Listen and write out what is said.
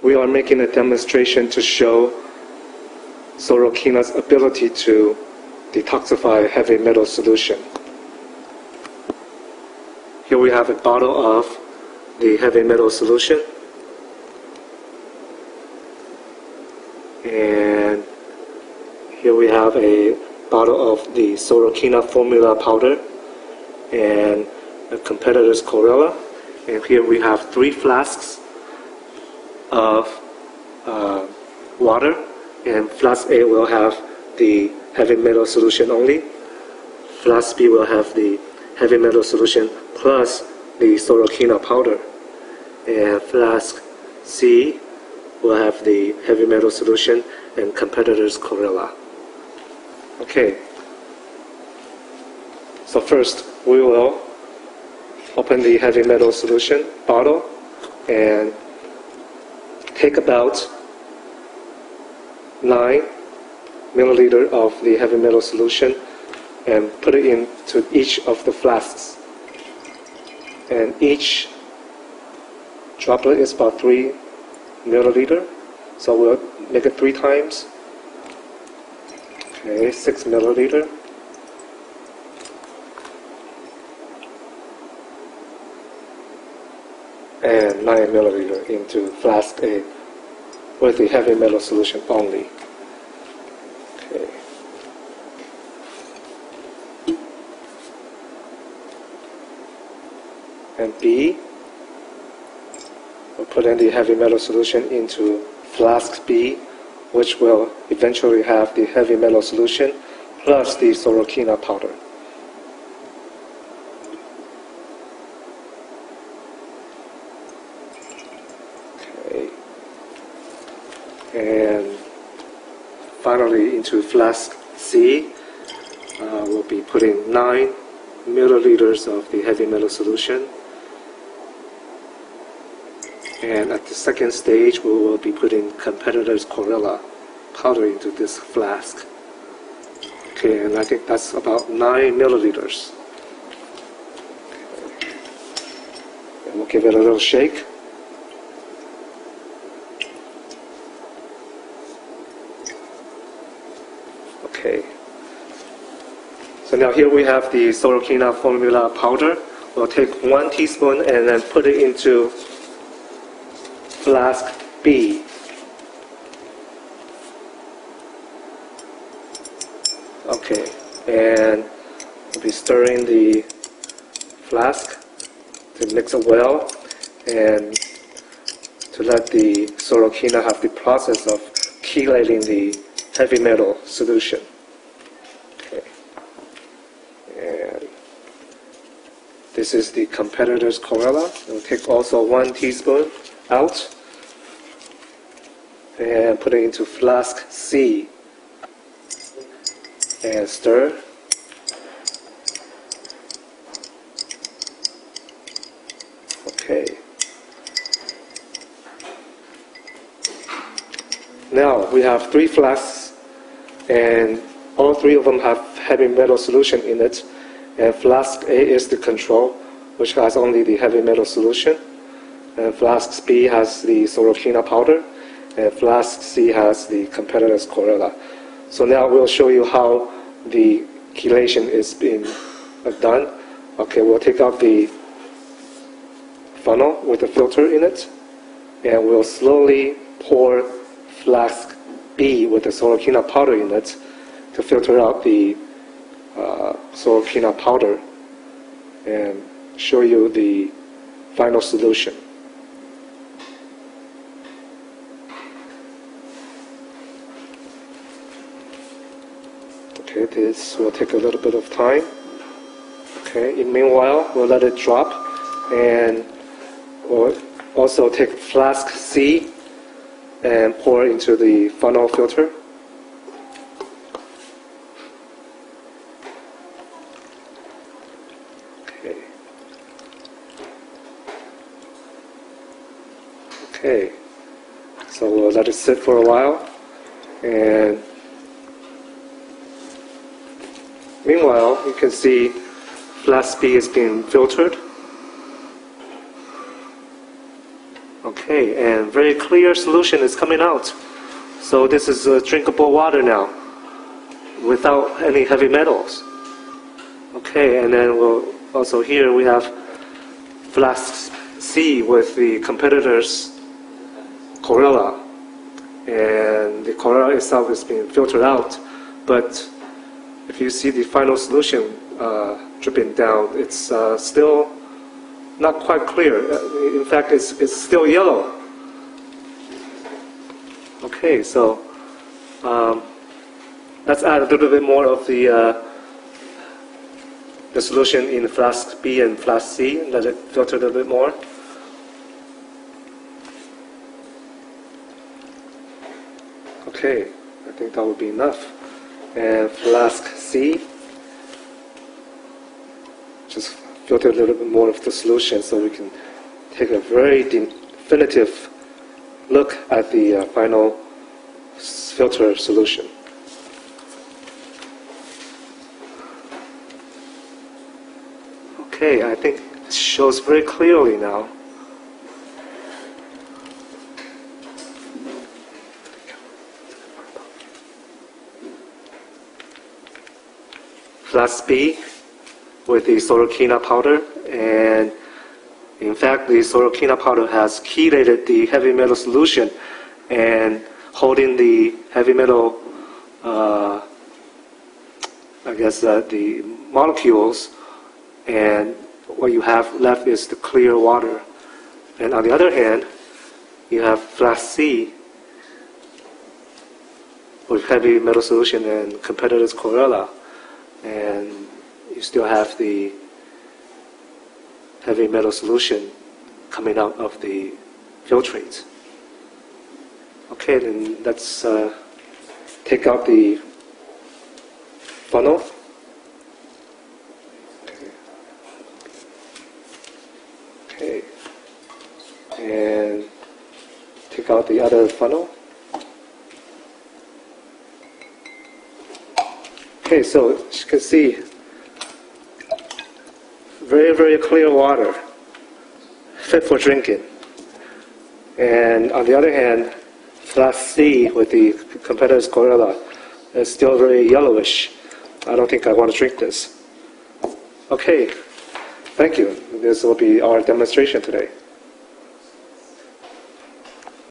we are making a demonstration to show Sorokina's ability to detoxify heavy metal solution. Here we have a bottle of the heavy metal solution, and here we have a bottle of the Sorokina formula powder and a competitor's chlorella, and here we have 3 flasks of water, and flask A will have the heavy metal solution only, flask B will have the heavy metal solution plus the Sorokina powder, and flask C will have the heavy metal solution and competitor's chlorella. Okay, so first we will open the heavy metal solution bottle and take about 9 milliliters of the heavy metal solution and put it into each of the flasks. And each droplet is about 3 milliliters, so we'll make it 3 times. Okay, 6 milliliters. And 9 milliliters into flask A with the heavy metal solution only. Okay. And B, we'll put in the heavy metal solution into flask B, which will eventually have the heavy metal solution plus the Sorokina powder. Okay. And finally into flask C, we'll be putting 9 milliliters of the heavy metal solution. And at the second stage, we will be putting competitor's chlorella powder into this flask. Okay, and I think that's about 9 milliliters. Okay. And we'll give it a little shake. Okay. So now here we have the Sorokina formula powder. We'll take 1 teaspoon and then put it into flask B. Okay, and we'll be stirring the flask to mix it well and to let the Sorokina have the process of chelating the heavy metal solution. Okay, and this is the competitor's chlorella. We'll take also 1 teaspoon out and put it into flask C and stir. Okay. Now we have 3 flasks and all 3 of them have heavy metal solution in it, and flask A is the control, which has only the heavy metal solution, and flask B has the Sorokina powder, and flask C has the competitor's chlorella. So now we'll show you how the chelation is being done. Okay, we'll take out the funnel with the filter in it, and we'll slowly pour flask B with the Sorokina powder in it to filter out the Sorokina powder and show you the final solution. Okay, this will take a little bit of time. Okay, meanwhile, we'll let it drop, and we'll also take flask C and pour into the funnel filter. Okay. Okay, so we'll let it sit for a while, and meanwhile, you can see flask B is being filtered. Okay, and very clear solution is coming out. So this is drinkable water now, without any heavy metals. Okay, and then we'll also here we have flask C with the competitor's chlorella, and the chlorella itself is being filtered out. But if you see the final solution dripping down, it's still not quite clear. In fact, it's still yellow. Okay, so let's add a little bit more of the solution in flask B and flask C. Let it filter a little bit more. Okay, I think that would be enough. And flask C, just filter a little bit more of the solution so we can take a very definitive look at the final filter solution. Okay, I think it shows very clearly now. Flask B with the sorokina powder, and in fact the sorokina powder has chelated the heavy metal solution and holding the heavy metal, the molecules, and what you have left is the clear water. And on the other hand, you have flask C with heavy metal solution and competitor's chlorella, and you still have the heavy metal solution coming out of the filtrate. Okay, then let's take out the funnel. Okay, and take out the other funnel. Okay, so as you can see, very, very clear water, fit for drinking. And on the other hand, flask C with the competitor's chlorella is still very yellowish. I don't think I want to drink this. Okay, thank you. This will be our demonstration today.